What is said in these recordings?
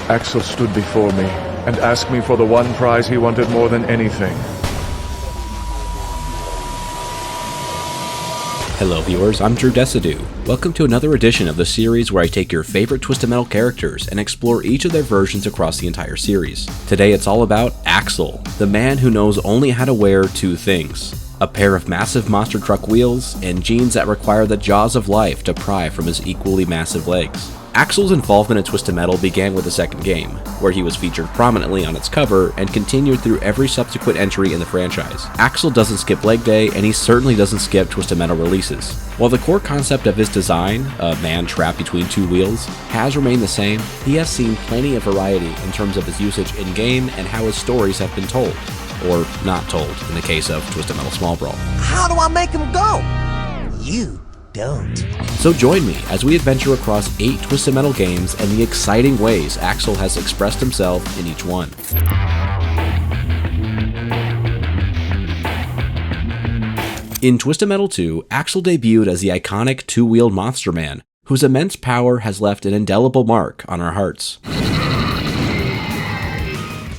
Axel stood before me and asked me for the one prize he wanted more than anything. Hello viewers, I'm Drew Desidue. Welcome to another edition of the series where I take your favorite Twisted Metal characters and explore each of their versions across the entire series. Today it's all about Axel, the man who knows only how to wear two things: a pair of massive monster truck wheels and jeans that require the jaws of life to pry from his equally massive legs. Axel's involvement in Twisted Metal began with the second game, where he was featured prominently on its cover and continued through every subsequent entry in the franchise. Axel doesn't skip leg day, and he certainly doesn't skip Twisted Metal releases. While the core concept of his design, a man trapped between two wheels, has remained the same, he has seen plenty of variety in terms of his usage in-game and how his stories have been told, or not told in the case of Twisted Metal Small Brawl. How do I make him go? You don't. So join me as we adventure across 8 Twisted Metal games and the exciting ways Axel has expressed himself in each one. In Twisted Metal 2, Axel debuted as the iconic two-wheeled monster man, whose immense power has left an indelible mark on our hearts.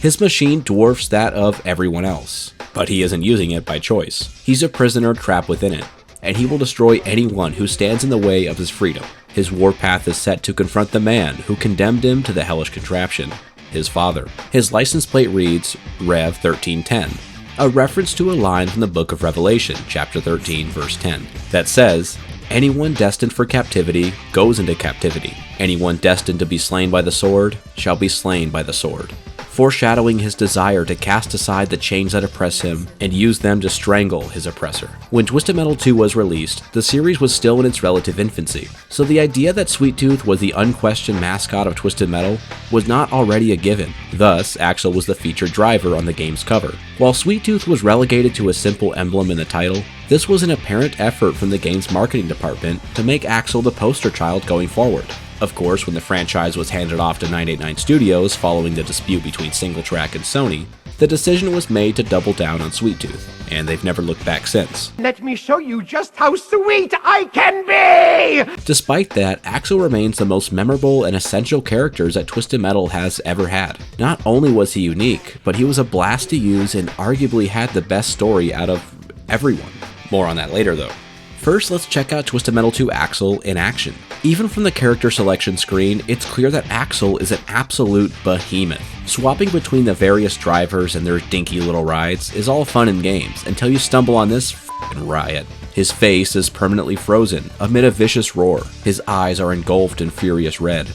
His machine dwarfs that of everyone else, but he isn't using it by choice. He's a prisoner trapped within it, and he will destroy anyone who stands in the way of his freedom. His warpath is set to confront the man who condemned him to the hellish contraption, his father. His license plate reads Rev 1310, a reference to a line from the book of Revelation, chapter 13, verse 10, that says, "Anyone destined for captivity goes into captivity. Anyone destined to be slain by the sword shall be slain by the sword," foreshadowing his desire to cast aside the chains that oppress him and use them to strangle his oppressor. When Twisted Metal 2 was released, the series was still in its relative infancy, so the idea that Sweet Tooth was the unquestioned mascot of Twisted Metal was not already a given. Thus, Axel was the featured driver on the game's cover. While Sweet Tooth was relegated to a simple emblem in the title, this was an apparent effort from the game's marketing department to make Axel the poster child going forward. Of course, when the franchise was handed off to 989 Studios following the dispute between SingleTrack and Sony, the decision was made to double down on Sweet Tooth, and they've never looked back since. Let me show you just how sweet I can be! Despite that, Axel remains the most memorable and essential characters that Twisted Metal has ever had. Not only was he unique, but he was a blast to use and arguably had the best story out of everyone. More on that later though. First, let's check out Twisted Metal 2 Axel in action. Even from the character selection screen, it's clear that Axel is an absolute behemoth. Swapping between the various drivers and their dinky little rides is all fun in games until you stumble on this f***ing riot. His face is permanently frozen amid a vicious roar. His eyes are engulfed in furious red.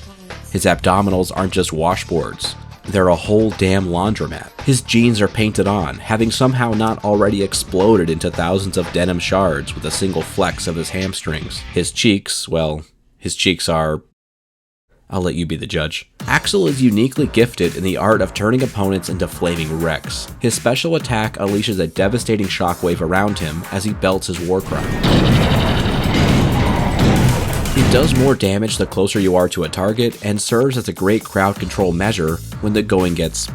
His abdominals aren't just washboards. They're a whole damn laundromat. His jeans are painted on, having somehow not already exploded into thousands of denim shards with a single flex of his hamstrings. His cheeks, well, his cheeks are... I'll let you be the judge. Axel is uniquely gifted in the art of turning opponents into flaming wrecks. His special attack unleashes a devastating shockwave around him as he belts his war cry. It does more damage the closer you are to a target and serves as a great crowd control measure when the going gets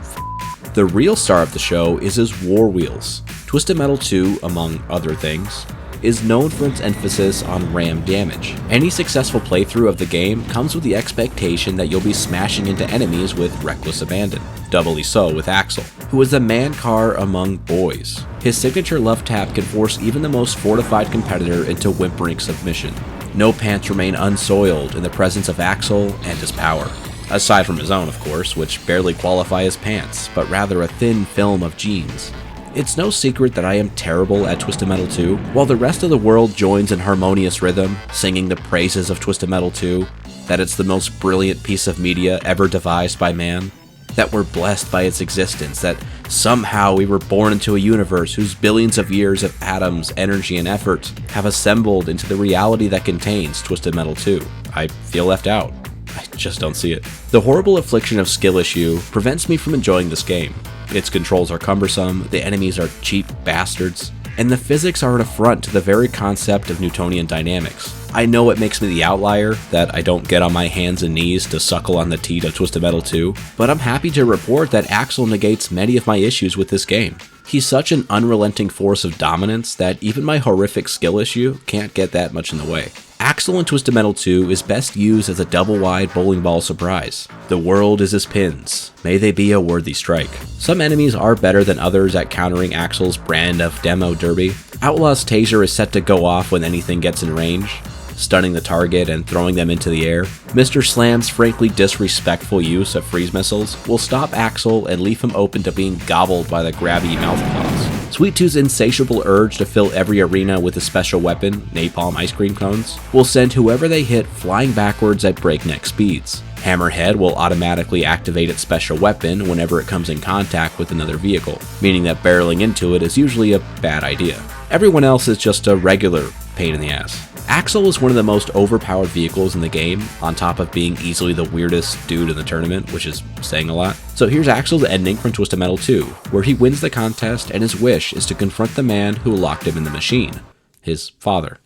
The real star of the show is his war wheels. Twisted Metal 2, among other things, is known for its emphasis on ram damage. Any successful playthrough of the game comes with the expectation that you'll be smashing into enemies with reckless abandon. Doubly so with Axel, who is a man car among boys. His signature love tap can force even the most fortified competitor into whimpering submission. No pants remain unsoiled in the presence of Axel and his power. Aside from his own, of course, which barely qualify as pants, but rather a thin film of jeans. It's no secret that I am terrible at Twisted Metal 2, while the rest of the world joins in harmonious rhythm, singing the praises of Twisted Metal 2, that it's the most brilliant piece of media ever devised by man, that we're blessed by its existence, that somehow we were born into a universe whose billions of years of atoms, energy, and effort have assembled into the reality that contains Twisted Metal 2. I feel left out. I just don't see it. The horrible affliction of skill issue prevents me from enjoying this game. Its controls are cumbersome, the enemies are cheap bastards, and the physics are an affront to the very concept of Newtonian dynamics. I know it makes me the outlier, that I don't get on my hands and knees to suckle on the teat of Twisted Metal 2, but I'm happy to report that Axel negates many of my issues with this game. He's such an unrelenting force of dominance that even my horrific skill issue can't get that much in the way. Axel in Twisted Metal 2 is best used as a double-wide bowling ball surprise. The world is his pins. May they be a worthy strike. Some enemies are better than others at countering Axel's brand of demo derby. Outlaw's taser is set to go off when anything gets in range, stunning the target and throwing them into the air. Mr. Slam's frankly disrespectful use of freeze missiles will stop Axel and leave him open to being gobbled by the grabby mouthclaws. Sweet Tooth's insatiable urge to fill every arena with a special weapon, napalm ice cream cones, will send whoever they hit flying backwards at breakneck speeds. Hammerhead will automatically activate its special weapon whenever it comes in contact with another vehicle, meaning that barreling into it is usually a bad idea. Everyone else is just a regular pain in the ass. Axel is one of the most overpowered vehicles in the game, on top of being easily the weirdest dude in the tournament, which is saying a lot. So here's Axel's ending from Twisted Metal 2, where he wins the contest and his wish is to confront the man who locked him in the machine, his father.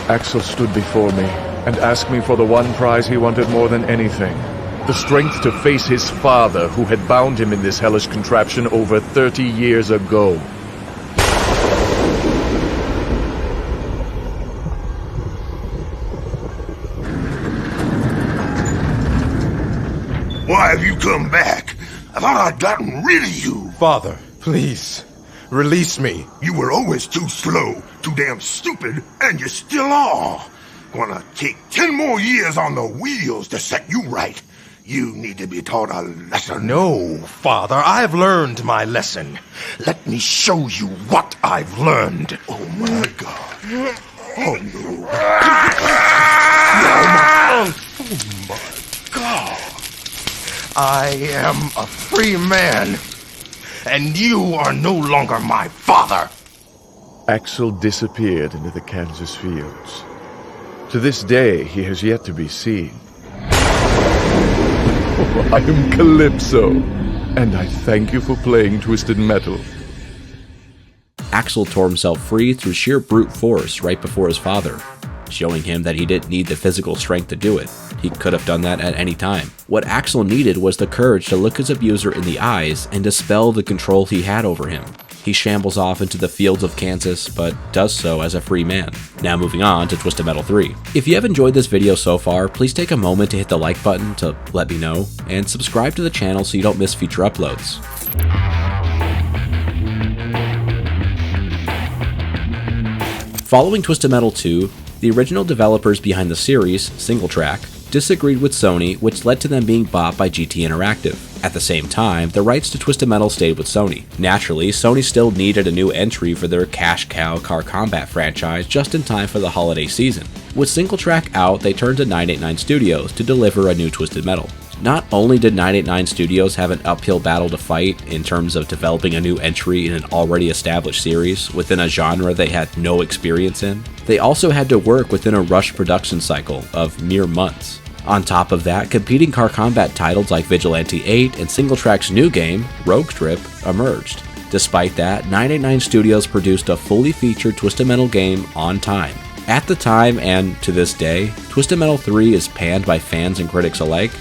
Axel stood before me and asked me for the one prize he wanted more than anything. The strength to face his father, who had bound him in this hellish contraption over 30 years ago. Why have you come back? I thought I'd gotten rid of you. Father, please, release me. You were always too slow, too damn stupid, and you still are. Gonna take 10 more years on the wheels to set you right. You need to be taught a lesson. No, Father, I've learned my lesson. Let me show you what I've learned. Oh my God. Oh no. Oh my God. I am a free man, and you are no longer my father. Axel disappeared into the Kansas fields. To this day, he has yet to be seen. I am Calypso, and I thank you for playing Twisted Metal. Axel tore himself free through sheer brute force right before his father, showing him that he didn't need the physical strength to do it. He could have done that at any time. What Axel needed was the courage to look his abuser in the eyes and dispel the control he had over him. He shambles off into the fields of Kansas, but does so as a free man. Now moving on to Twisted Metal 3. If you have enjoyed this video so far, please take a moment to hit the like button to let me know, and subscribe to the channel so you don't miss future uploads. Following Twisted Metal 2, the original developers behind the series, Single Track, disagreed with Sony, which led to them being bought by GT Interactive. At the same time, the rights to Twisted Metal stayed with Sony. Naturally, Sony still needed a new entry for their cash cow car combat franchise just in time for the holiday season. With Single Track out, they turned to 989 Studios to deliver a new Twisted Metal. Not only did 989 Studios have an uphill battle to fight in terms of developing a new entry in an already established series within a genre they had no experience in, they also had to work within a rushed production cycle of mere months. On top of that, competing car combat titles like Vigilante 8 and Single Track's new game, Rogue Trip, emerged. Despite that, 989 Studios produced a fully featured Twisted Metal game on time. At the time, and to this day, Twisted Metal 3 is panned by fans and critics alike,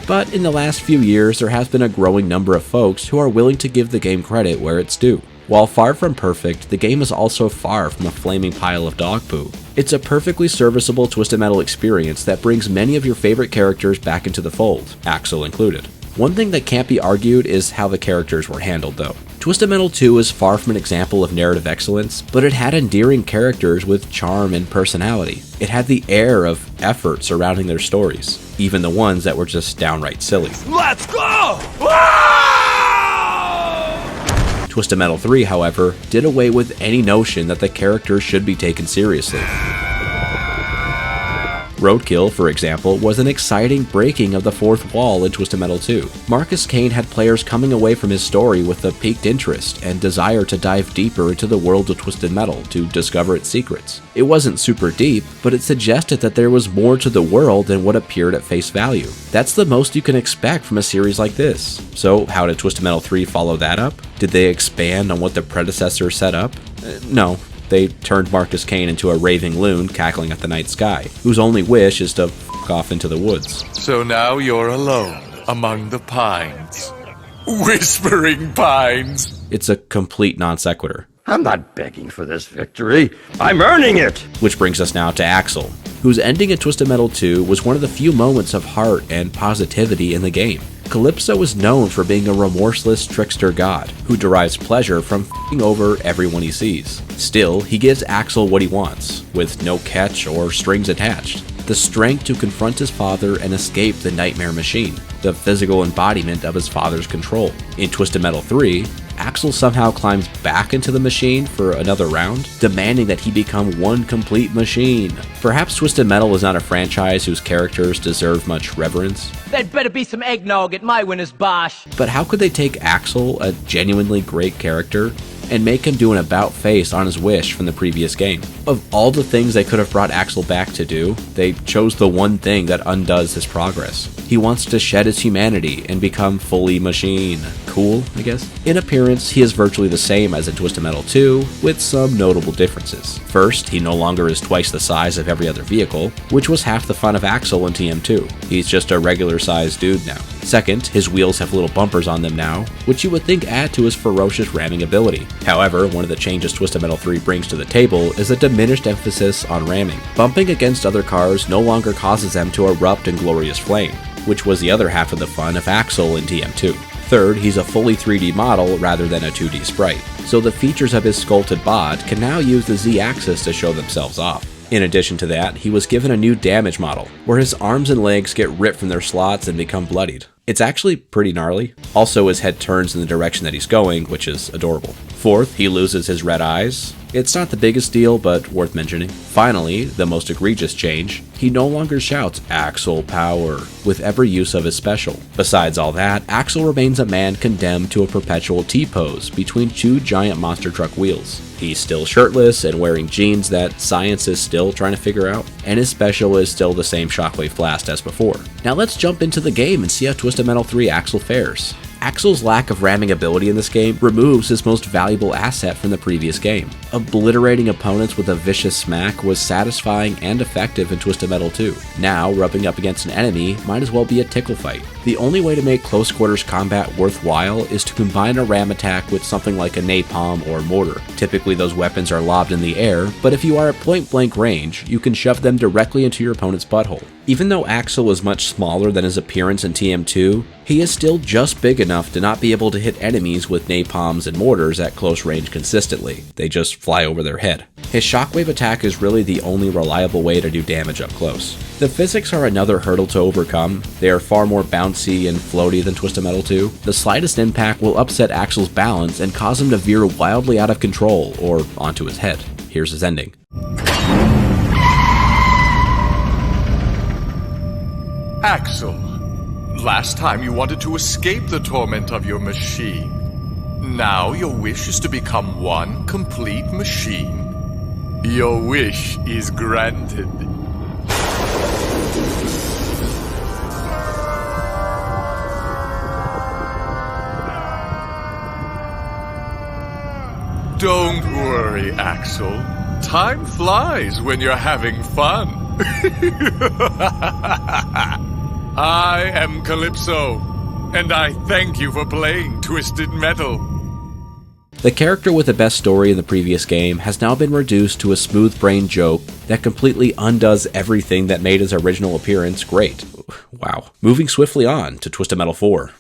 but in the last few years there has been a growing number of folks who are willing to give the game credit where it's due. While far from perfect, the game is also far from a flaming pile of dog poo. It's a perfectly serviceable Twisted Metal experience that brings many of your favorite characters back into the fold, Axel included. One thing that can't be argued is how the characters were handled though. Twisted Metal 2 is far from an example of narrative excellence, but it had endearing characters with charm and personality. It had the air of effort surrounding their stories, even the ones that were just downright silly. Let's go! Twisted Metal 3, however, did away with any notion that the characters should be taken seriously. Roadkill, for example, was an exciting breaking of the fourth wall in Twisted Metal 2. Marcus Kane had players coming away from his story with a piqued interest and desire to dive deeper into the world of Twisted Metal to discover its secrets. It wasn't super deep, but it suggested that there was more to the world than what appeared at face value. That's the most you can expect from a series like this. So how did Twisted Metal 3 follow that up? Did they expand on what the predecessor set up? No. They turned Marcus Kane into a raving loon cackling at the night sky, whose only wish is to f*** off into the woods. So now you're alone among the pines. Whispering pines. It's a complete non sequitur. I'm not begging for this victory. I'm earning it! Which brings us now to Axel, whose ending in Twisted Metal 2 was one of the few moments of heart and positivity in the game. Calypso is known for being a remorseless trickster god who derives pleasure from f***ing over everyone he sees. Still, he gives Axel what he wants, with no catch or strings attached: the strength to confront his father and escape the nightmare machine, the physical embodiment of his father's control. In Twisted Metal 3, Axel somehow climbs back into the machine for another round, demanding that he become one complete machine. Perhaps Twisted Metal is not a franchise whose characters deserve much reverence. There'd better be some eggnog at my winner's bosh. But how could they take Axel, a genuinely great character, and make him do an about-face on his wish from the previous game? Of all the things they could have brought Axel back to do, they chose the one thing that undoes his progress. He wants to shed his humanity and become fully machine. Cool, I guess? In appearance, he is virtually the same as in Twisted Metal 2, with some notable differences. First, he no longer is twice the size of every other vehicle, which was half the fun of Axel in TM2. He's just a regular-sized dude now. Second, his wheels have little bumpers on them now, which you would think add to his ferocious ramming ability. However, one of the changes Twisted Metal 3 brings to the table is a diminished emphasis on ramming. Bumping against other cars no longer causes them to erupt in glorious flame, which was the other half of the fun of Axel in TM2. Third, he's a fully 3D model rather than a 2D sprite, so the features of his sculpted bod can now use the Z-axis to show themselves off. In addition to that, he was given a new damage model, where his arms and legs get ripped from their slots and become bloodied. It's actually pretty gnarly. Also, his head turns in the direction that he's going, which is adorable. Fourth, he loses his red eyes. It's not the biggest deal, but worth mentioning. Finally, the most egregious change, he no longer shouts Axel Power with every use of his special. Besides all that, Axel remains a man condemned to a perpetual T-pose between two giant monster truck wheels. He's still shirtless and wearing jeans that science is still trying to figure out, and his special is still the same shockwave blast as before. Now let's jump into the game and see how Twisted Metal 3 Axel fares. Axel's lack of ramming ability in this game removes his most valuable asset from the previous game. Obliterating opponents with a vicious smack was satisfying and effective in Twisted Metal 2. Now, rubbing up against an enemy might as well be a tickle fight. The only way to make close quarters combat worthwhile is to combine a ram attack with something like a napalm or mortar. Typically those weapons are lobbed in the air, but if you are at point blank range, you can shove them directly into your opponent's butthole. Even though Axel is much smaller than his appearance in TM2, he is still just big enough to not be able to hit enemies with napalms and mortars at close range consistently. They just fly over their head. His shockwave attack is really the only reliable way to do damage up close. The physics are another hurdle to overcome. They are far more bouncy and floaty than Twisted Metal 2. The slightest impact will upset Axel's balance and cause him to veer wildly out of control or onto his head. Here's his ending. Axel, last time you wanted to escape the torment of your machine. Now your wish is to become one complete machine. Your wish is granted. Don't worry, Axel. Time flies when you're having fun. I am Calypso, and I thank you for playing Twisted Metal. The character with the best story in the previous game has now been reduced to a smooth-brained joke that completely undoes everything that made his original appearance great. Wow. Moving swiftly on to Twisted Metal 4.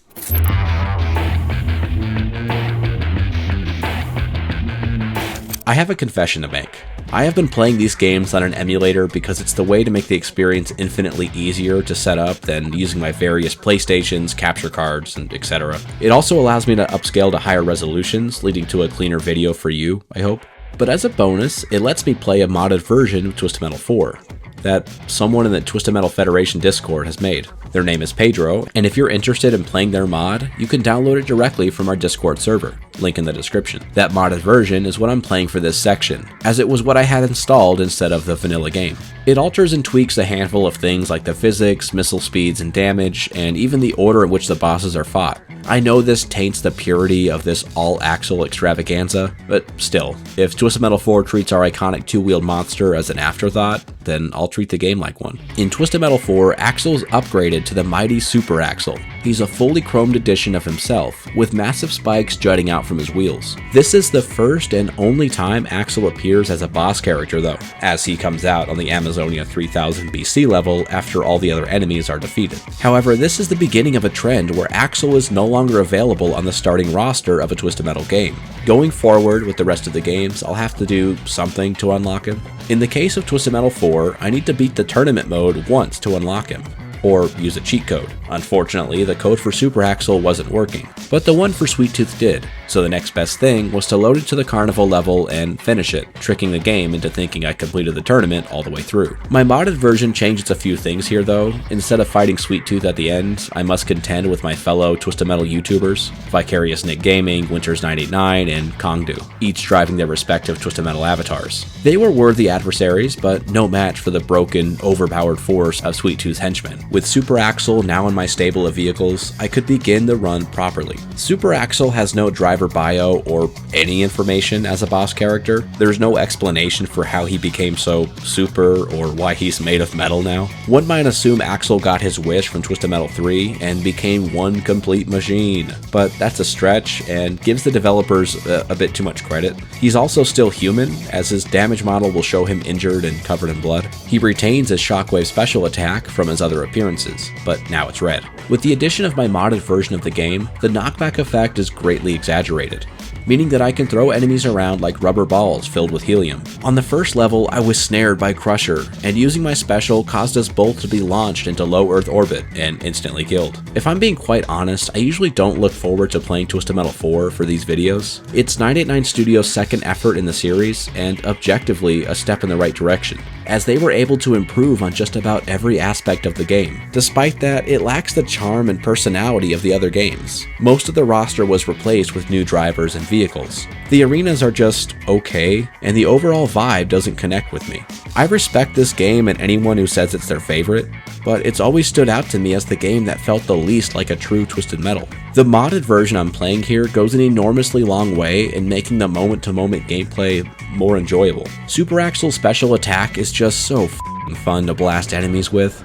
I have a confession to make. I have been playing these games on an emulator because it's the way to make the experience infinitely easier to set up than using my various PlayStations, capture cards, and etc. It also allows me to upscale to higher resolutions, leading to a cleaner video for you, I hope. But as a bonus, it lets me play a modded version of Twisted Metal 4 that someone in the Twisted Metal Federation Discord has made. Their name is Pedro, and if you're interested in playing their mod, you can download it directly from our Discord server, link in the description. That modded version is what I'm playing for this section, as it was what I had installed instead of the vanilla game. It alters and tweaks a handful of things like the physics, missile speeds and damage, and even the order in which the bosses are fought. I know this taints the purity of this all-Axel extravaganza, but still, if Twisted Metal 4 treats our iconic two-wheeled monster as an afterthought, then I'll treat the game like one. In Twisted Metal 4, Axel is upgraded to the mighty Super Axel. He's a fully chromed edition of himself, with massive spikes jutting out from his wheels. This is the first and only time Axel appears as a boss character though, as he comes out on the Amazonia 3000 BC level after all the other enemies are defeated. However, this is the beginning of a trend where Axel is no longer available on the starting roster of a Twisted Metal game. Going forward with the rest of the games, I'll have to do something to unlock him. In the case of Twisted Metal 4, I need to beat the tournament mode once to unlock him, or use a cheat code. Unfortunately, the code for Super Axel wasn't working, but the one for Sweet Tooth did, so the next best thing was to load it to the carnival level and finish it, tricking the game into thinking I completed the tournament all the way through. My modded version changes a few things here though. Instead of fighting Sweet Tooth at the end, I must contend with my fellow Twisted Metal YouTubers, Vicarious Nick Gaming, Winters989, and Kongdu, each driving their respective Twisted Metal avatars. They were worthy adversaries, but no match for the broken, overpowered force of Sweet Tooth's henchmen. With Super Axel now in my stable of vehicles, I could begin the run properly. Super Axel has no driver bio or any information as a boss character. There's no explanation for how he became so super or why he's made of metal now. One might assume Axel got his wish from Twisted Metal 3 and became one complete machine, but that's a stretch and gives the developers a bit too much credit. He's also still human, as his damage model will show him injured and covered in blood. He retains his shockwave special attack from his other appearances, but now it's red. With the addition of my modded version of the game, the knockback effect is greatly exaggerated, meaning that I can throw enemies around like rubber balls filled with helium. On the first level, I was snared by Crusher, and using my special caused us both to be launched into low Earth orbit and instantly killed. If I'm being quite honest, I usually don't look forward to playing Twisted Metal 4 for these videos. It's 989 Studios' second effort in the series, and objectively a step in the right direction, as they were able to improve on just about every aspect of the game. Despite that, it lacks the charm and personality of the other games. Most of the roster was replaced with new drivers and vehicles. The arenas are just okay, and the overall vibe doesn't connect with me. I respect this game and anyone who says it's their favorite, but it's always stood out to me as the game that felt the least like a true Twisted Metal. The modded version I'm playing here goes an enormously long way in making the moment-to-moment gameplay more enjoyable. Super Axel's special attack is just so f***ing fun to blast enemies with.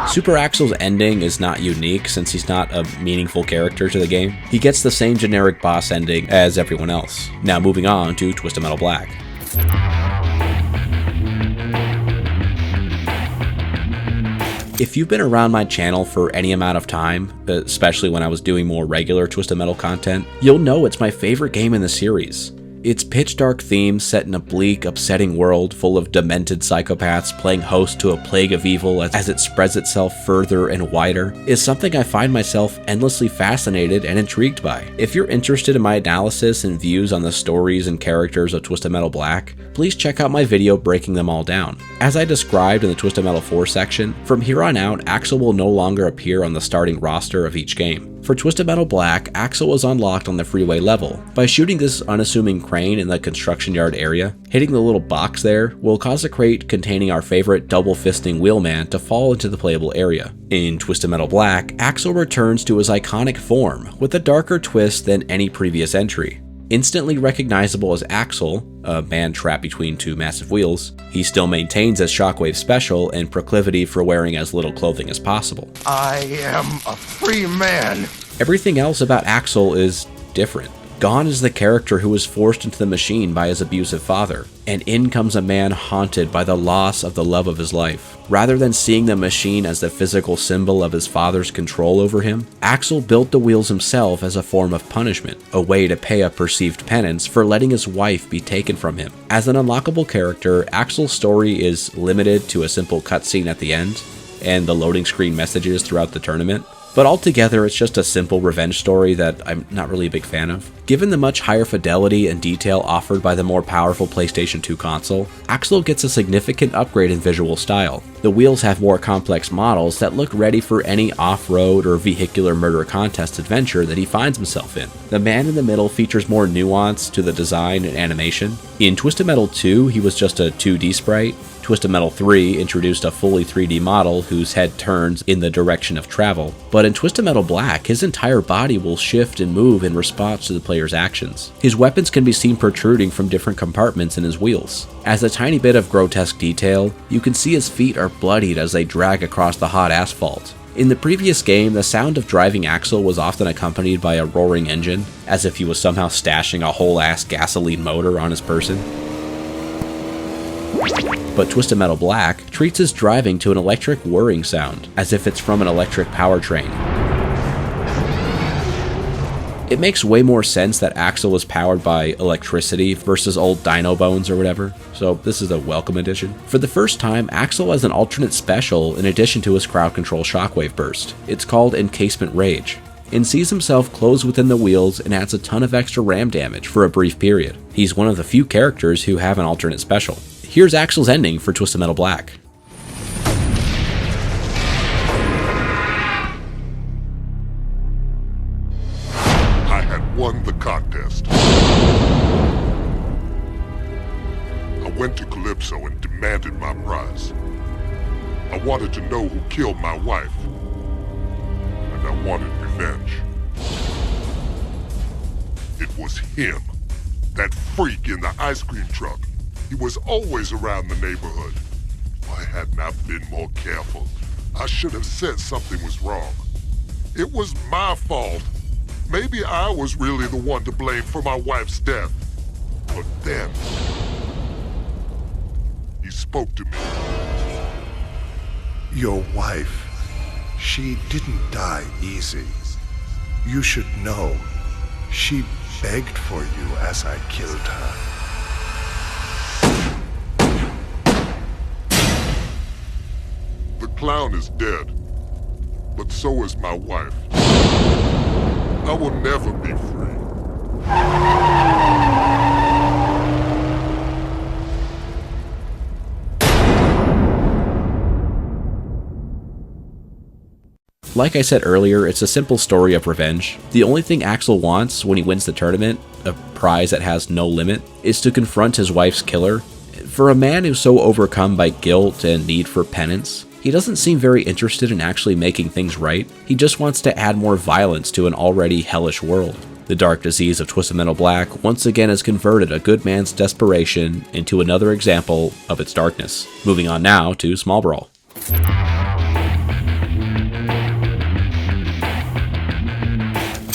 Super Axel's ending is not unique since he's not a meaningful character to the game. He gets the same generic boss ending as everyone else. Now moving on to Twisted Metal Black. If you've been around my channel for any amount of time, especially when I was doing more regular Twisted Metal content, you'll know it's my favorite game in the series. Its pitch dark theme set in a bleak, upsetting world full of demented psychopaths playing host to a plague of evil as it spreads itself further and wider is something I find myself endlessly fascinated and intrigued by. If you're interested in my analysis and views on the stories and characters of Twisted Metal Black, please check out my video breaking them all down. As I described in the Twisted Metal 4 section, from here on out, Axel will no longer appear on the starting roster of each game. For Twisted Metal Black, Axel was unlocked on the freeway level. By shooting this unassuming crane in the construction yard area, hitting the little box there will cause a crate containing our favorite double-fisting wheelman to fall into the playable area. In Twisted Metal Black, Axel returns to his iconic form, with a darker twist than any previous entry. Instantly recognizable as Axel, a man trapped between two massive wheels, he still maintains his shockwave special and proclivity for wearing as little clothing as possible. I am a free man. Everything else about Axel is different. Gone is the character who was forced into the machine by his abusive father, and in comes a man haunted by the loss of the love of his life. Rather than seeing the machine as the physical symbol of his father's control over him, Axel built the wheels himself as a form of punishment, a way to pay a perceived penance for letting his wife be taken from him. As an unlockable character, Axel's story is limited to a simple cutscene at the end, and the loading screen messages throughout the tournament. But altogether, it's just a simple revenge story that I'm not really a big fan of. Given the much higher fidelity and detail offered by the more powerful PlayStation 2 console, Axel gets a significant upgrade in visual style. The wheels have more complex models that look ready for any off-road or vehicular murder contest adventure that he finds himself in. The man in the middle features more nuance to the design and animation. In Twisted Metal 2, he was just a 2D sprite. Twisted Metal 3 introduced a fully 3D model whose head turns in the direction of travel, but in Twisted Metal Black, his entire body will shift and move in response to the player's actions. His weapons can be seen protruding from different compartments in his wheels. As a tiny bit of grotesque detail, you can see his feet are bloodied as they drag across the hot asphalt. In the previous game, the sound of driving Axel was often accompanied by a roaring engine, as if he was somehow stashing a whole-ass gasoline motor on his person. But Twisted Metal Black treats his driving to an electric whirring sound, as if it's from an electric powertrain. It makes way more sense that Axel is powered by electricity versus old dino bones or whatever, so this is a welcome addition. For the first time, Axel has an alternate special in addition to his crowd control shockwave burst. It's called Encasement Rage, and sees himself closed within the wheels and adds a ton of extra ram damage for a brief period. He's one of the few characters who have an alternate special. Here's Axel's ending for Twisted Metal Black. Won the contest. I went to Calypso and demanded my prize. I wanted to know who killed my wife, and I wanted revenge. It was him, that freak in the ice cream truck. He was always around the neighborhood. Why hadn't I been more careful? I should have said something was wrong. It was my fault. Maybe I was really the one to blame for my wife's death. But then, he spoke to me. Your wife, she didn't die easy. You should know, she begged for you as I killed her. The clown is dead, but so is my wife. I will never be free. Like I said earlier, it's a simple story of revenge. The only thing Axel wants when he wins the tournament, a prize that has no limit, is to confront his wife's killer. For a man who's so overcome by guilt and need for penance, he doesn't seem very interested in actually making things right. He just wants to add more violence to an already hellish world. The dark disease of Twisted Metal Black once again has converted a good man's desperation into another example of its darkness. Moving on now to Small Brawl.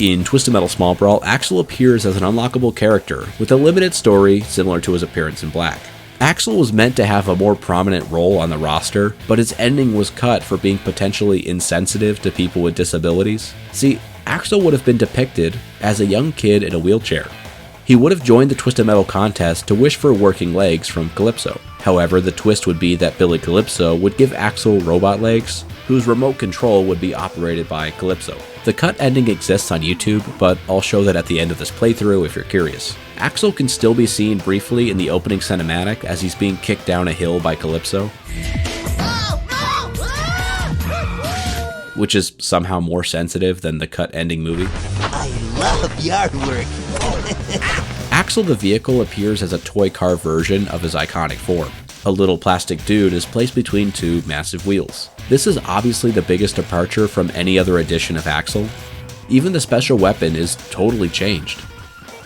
In Twisted Metal Small Brawl, Axel appears as an unlockable character with a limited story similar to his appearance in Black. Axel was meant to have a more prominent role on the roster, but his ending was cut for being potentially insensitive to people with disabilities. See, Axel would have been depicted as a young kid in a wheelchair. He would have joined the Twisted Metal contest to wish for working legs from Calypso. However, the twist would be that Billy Calypso would give Axel robot legs, whose remote control would be operated by Calypso. The cut ending exists on YouTube, but I'll show that at the end of this playthrough if you're curious. Axel can still be seen briefly in the opening cinematic as he's being kicked down a hill by Calypso, which is somehow more sensitive than the cut ending movie. I love yard work. Axel the vehicle appears as a toy car version of his iconic form. A little plastic dude is placed between two massive wheels. This is obviously the biggest departure from any other edition of Axel. Even the special weapon is totally changed.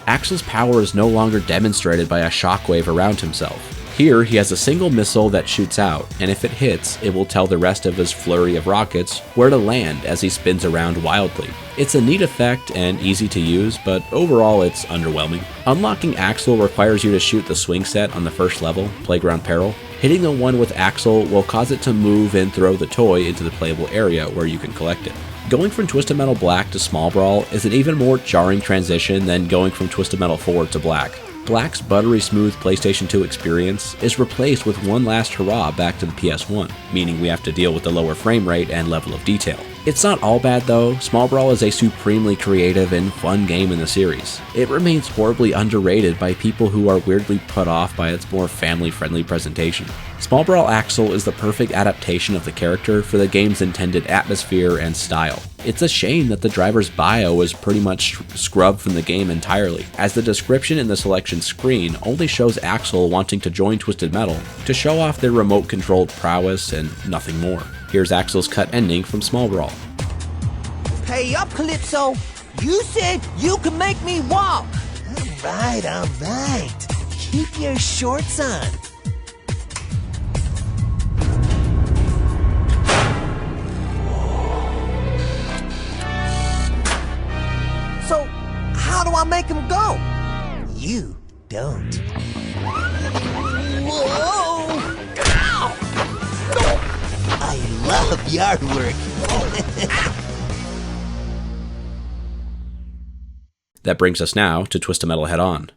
Axel's power is no longer demonstrated by a shockwave around himself. Here, he has a single missile that shoots out, and if it hits, it will tell the rest of his flurry of rockets where to land as he spins around wildly. It's a neat effect and easy to use, but overall it's underwhelming. Unlocking Axel requires you to shoot the swing set on the first level, Playground Peril. Hitting the one with Axel will cause it to move and throw the toy into the playable area where you can collect it. Going from Twisted Metal Black to Small Brawl is an even more jarring transition than going from Twisted Metal 4 to Black. Black's buttery smooth PlayStation 2 experience is replaced with one last hurrah back to the PS1, meaning we have to deal with the lower frame rate and level of detail. It's not all bad though. Small Brawl is a supremely creative and fun game in the series. It remains horribly underrated by people who are weirdly put off by its more family-friendly presentation. Small Brawl Axel is the perfect adaptation of the character for the game's intended atmosphere and style. It's a shame that the driver's bio was pretty much scrubbed from the game entirely, as the description in the selection screen only shows Axel wanting to join Twisted Metal to show off their remote-controlled prowess and nothing more. Here's Axel's cut ending from Small Brawl. Pay up, Calypso. You said you can make me walk. All right. Keep your shorts on. So, how do I make him go? You don't. Whoa! Ow! I love yard work. That brings us now to Twisted Metal Head On.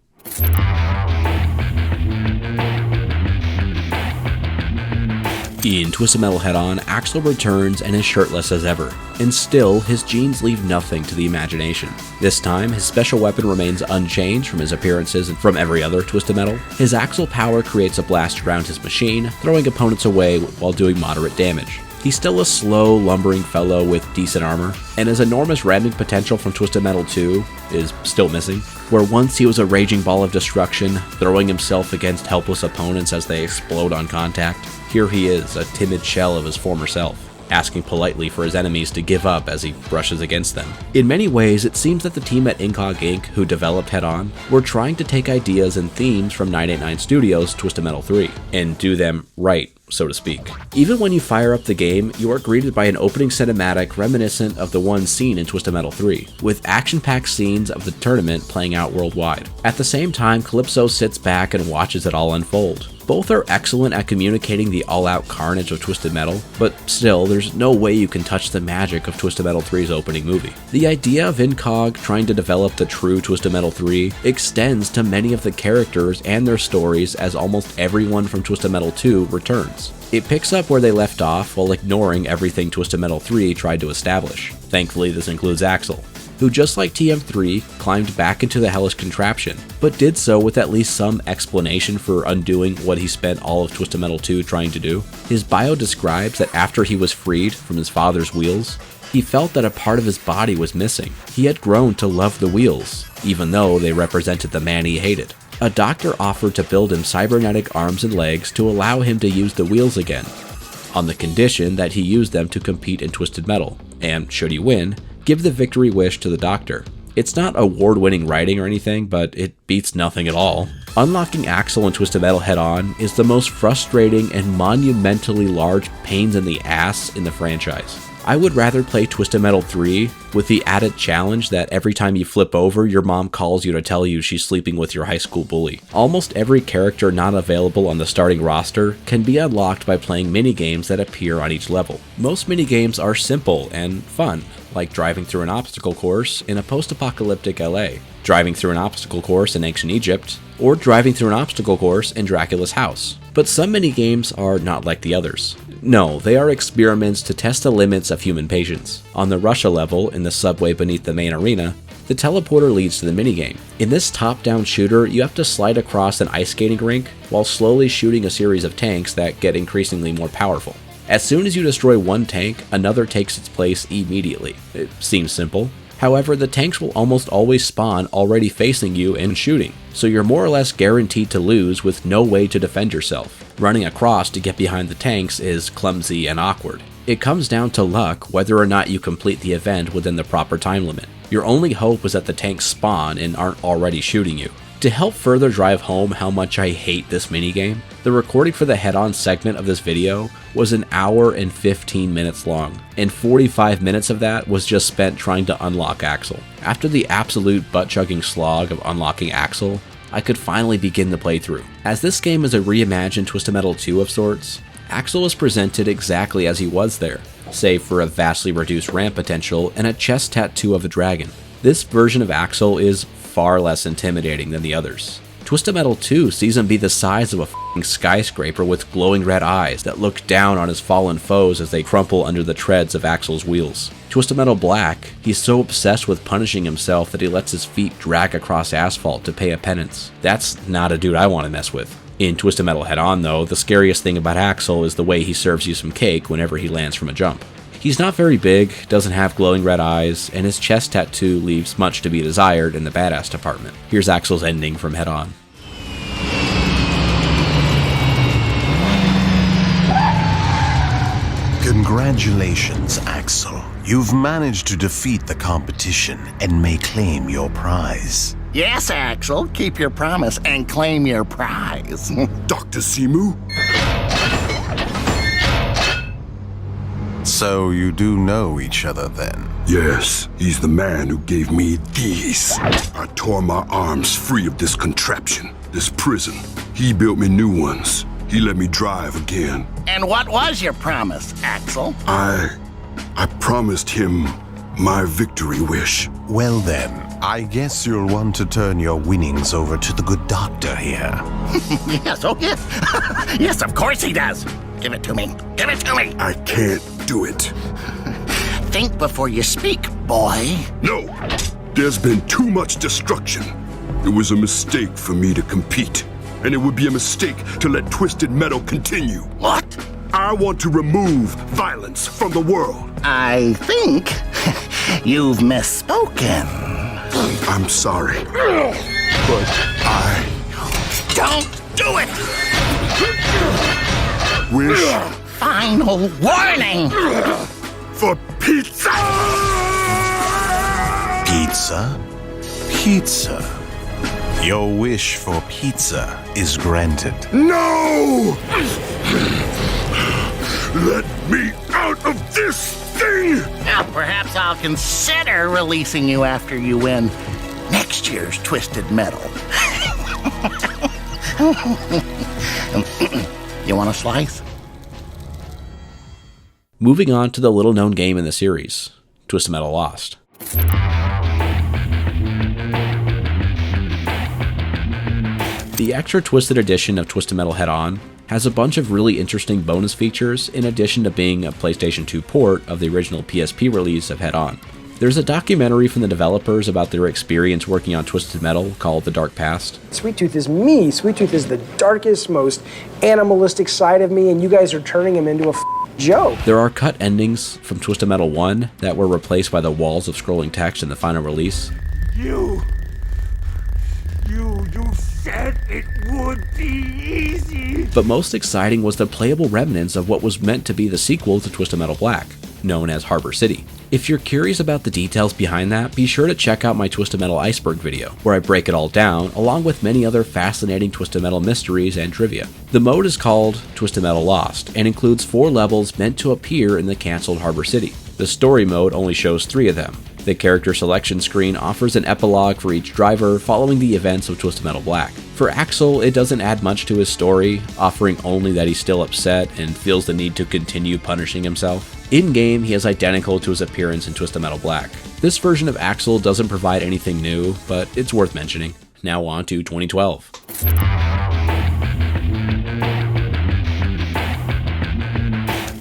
In Twisted Metal Head On, Axel returns and is shirtless as ever, and still, his jeans leave nothing to the imagination. This time, his special weapon remains unchanged from his appearances and from every other Twisted Metal. His Axel power creates a blast around his machine, throwing opponents away while doing moderate damage. He's still a slow, lumbering fellow with decent armor, and his enormous ramming potential from Twisted Metal 2 is still missing, where once he was a raging ball of destruction, throwing himself against helpless opponents as they explode on contact. Here he is, a timid shell of his former self, asking politely for his enemies to give up as he brushes against them. In many ways, it seems that the team at Incog Inc., who developed Head On, were trying to take ideas and themes from 989 Studios' Twisted Metal 3, and do them right, so to speak. Even when you fire up the game, you are greeted by an opening cinematic reminiscent of the one seen in Twisted Metal 3, with action-packed scenes of the tournament playing out worldwide. At the same time, Calypso sits back and watches it all unfold. Both are excellent at communicating the all-out carnage of Twisted Metal, but still, there's no way you can touch the magic of Twisted Metal 3's opening movie. The idea of Incog trying to develop the true Twisted Metal 3 extends to many of the characters and their stories, as almost everyone from Twisted Metal 2 returns. It picks up where they left off while ignoring everything Twisted Metal 3 tried to establish. Thankfully, this includes Axel, who just like TM3 climbed back into the hellish contraption, but did so with at least some explanation for undoing what he spent all of Twisted Metal 2 trying to do. His bio describes that after he was freed from his father's wheels, he felt that a part of his body was missing. He had grown to love the wheels, even though they represented the man he hated. A doctor offered to build him cybernetic arms and legs to allow him to use the wheels again, on the condition that he use them to compete in Twisted Metal, and should he win, give the victory wish to the doctor. It's not award-winning writing or anything, but it beats nothing at all. Unlocking Axel in Twisted Metal Head On is the most frustrating and monumentally large pains in the ass in the franchise. I would rather play Twisted Metal 3 with the added challenge that every time you flip over, your mom calls you to tell you she's sleeping with your high school bully. Almost every character not available on the starting roster can be unlocked by playing minigames that appear on each level. Most minigames are simple and fun, like driving through an obstacle course in a post-apocalyptic LA, driving through an obstacle course in ancient Egypt, or driving through an obstacle course in Dracula's house. But some minigames are not like the others. No, they are experiments to test the limits of human patience. On the Russia level, in the subway beneath the main arena, the teleporter leads to the minigame. In this top-down shooter, you have to slide across an ice skating rink while slowly shooting a series of tanks that get increasingly more powerful. As soon as you destroy one tank, another takes its place immediately. It seems simple. However, the tanks will almost always spawn already facing you and shooting, so you're more or less guaranteed to lose with no way to defend yourself. Running across to get behind the tanks is clumsy and awkward. It comes down to luck whether or not you complete the event within the proper time limit. Your only hope is that the tanks spawn and aren't already shooting you. To help further drive home how much I hate this minigame, the recording for the head-on segment of this video was an hour and 15 minutes long, and 45 minutes of that was just spent trying to unlock Axel. After the absolute butt-chugging slog of unlocking Axel, I could finally begin the playthrough. As this game is a reimagined Twisted Metal 2 of sorts, Axel is presented exactly as he was there, save for a vastly reduced ramp potential and a chest tattoo of a dragon. This version of Axel is far less intimidating than the others. Twisted Metal 2 sees him be the size of a f***ing skyscraper with glowing red eyes that look down on his fallen foes as they crumple under the treads of Axel's wheels. Twisted Metal Black, he's so obsessed with punishing himself that he lets his feet drag across asphalt to pay a penance. That's not a dude I want to mess with. In Twisted Metal Head On though, the scariest thing about Axel is the way he serves you some cake whenever he lands from a jump. He's not very big, doesn't have glowing red eyes, and his chest tattoo leaves much to be desired in the badass department. Here's Axel's ending from Head On. Congratulations, Axel. You've managed to defeat the competition and may claim your prize. Yes, Axel. Keep your promise and claim your prize. Dr. Simu? So you do know each other then? Yes, he's the man who gave me these. I tore my arms free of this contraption, this prison. He built me new ones. He let me drive again. And what was your promise, Axel? I promised him my victory wish. Well then, I guess you'll want to turn your winnings over to the good doctor here. Yes, oh yes. Yes, of course he does. Give it to me. Give it to me. I can't do it. Think before you speak, boy. No! There's been too much destruction. It was a mistake for me to compete. And it would be a mistake to let Twisted Metal continue. What? I want to remove violence from the world. I think you've misspoken. I'm sorry. But I... Don't do it! Wish... Final warning! For pizza! Pizza? Pizza. Your wish for pizza is granted. No! Let me out of this thing! Now, perhaps I'll consider releasing you after you win next year's Twisted Metal. You want a slice? Moving on to the little-known game in the series, Twisted Metal Lost. The extra Twisted edition of Twisted Metal Head On has a bunch of really interesting bonus features in addition to being a PlayStation 2 port of the original PSP release of Head On. There's a documentary from the developers about their experience working on Twisted Metal called The Dark Past. Sweet Tooth is me. Sweet Tooth is the darkest, most animalistic side of me, and you guys are turning him into a joke. There are cut endings from Twisted Metal 1 that were replaced by the walls of scrolling text in the final release. You said it would be easy. But most exciting was the playable remnants of what was meant to be the sequel to Twisted Metal Black, known as Harbor City. If you're curious about the details behind that, be sure to check out my Twisted Metal Iceberg video, where I break it all down, along with many other fascinating Twisted Metal mysteries and trivia. The mode is called Twisted Metal Lost, and includes 4 levels meant to appear in the cancelled Harbor City. The story mode only shows 3 of them. The character selection screen offers an epilogue for each driver following the events of Twisted Metal Black. For Axel, it doesn't add much to his story, offering only that he's still upset and feels the need to continue punishing himself. In-game, he is identical to his appearance in Twisted Metal Black. This version of Axel doesn't provide anything new, but it's worth mentioning. Now on to 2012.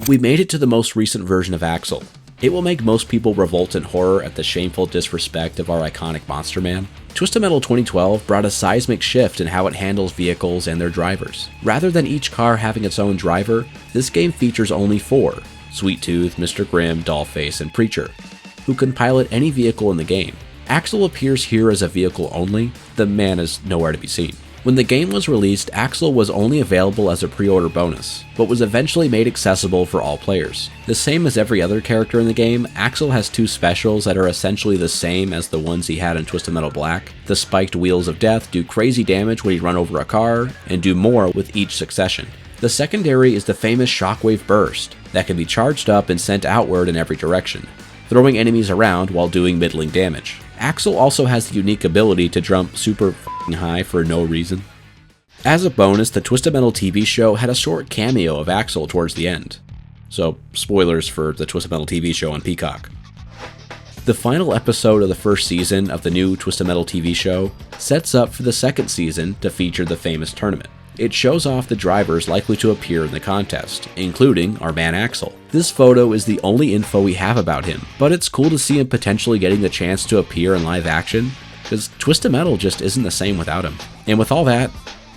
We made it to the most recent version of Axel. It will make most people revolt in horror at the shameful disrespect of our iconic Monster Man. Twisted Metal 2012 brought a seismic shift in how it handles vehicles and their drivers. Rather than each car having its own driver, this game features only 4, Sweet Tooth, Mr. Grimm, Dollface, and Preacher, who can pilot any vehicle in the game. Axel appears here as a vehicle only, the man is nowhere to be seen. When the game was released, Axel was only available as a pre-order bonus, but was eventually made accessible for all players. The same as every other character in the game, Axel has 2 specials that are essentially the same as the ones he had in Twisted Metal Black. The spiked wheels of death do crazy damage when you run over a car, and do more with each succession. The secondary is the famous Shockwave Burst, that can be charged up and sent outward in every direction, throwing enemies around while doing middling damage. Axel also has the unique ability to jump super f***ing high for no reason. As a bonus, the Twisted Metal TV show had a short cameo of Axel towards the end. So, spoilers for the Twisted Metal TV show on Peacock. The final episode of the first season of the new Twisted Metal TV show sets up for the second season to feature the famous tournament. It shows off the drivers likely to appear in the contest, including our man Axel. This photo is the only info we have about him, but it's cool to see him potentially getting the chance to appear in live action, because Twisted Metal just isn't the same without him. And with all that,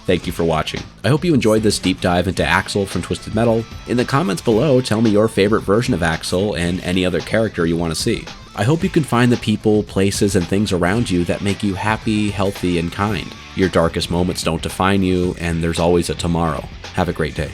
thank you for watching. I hope you enjoyed this deep dive into Axel from Twisted Metal. In the comments below, tell me your favorite version of Axel and any other character you want to see. I hope you can find the people, places, and things around you that make you happy, healthy, and kind. Your darkest moments don't define you, and there's always a tomorrow. Have a great day.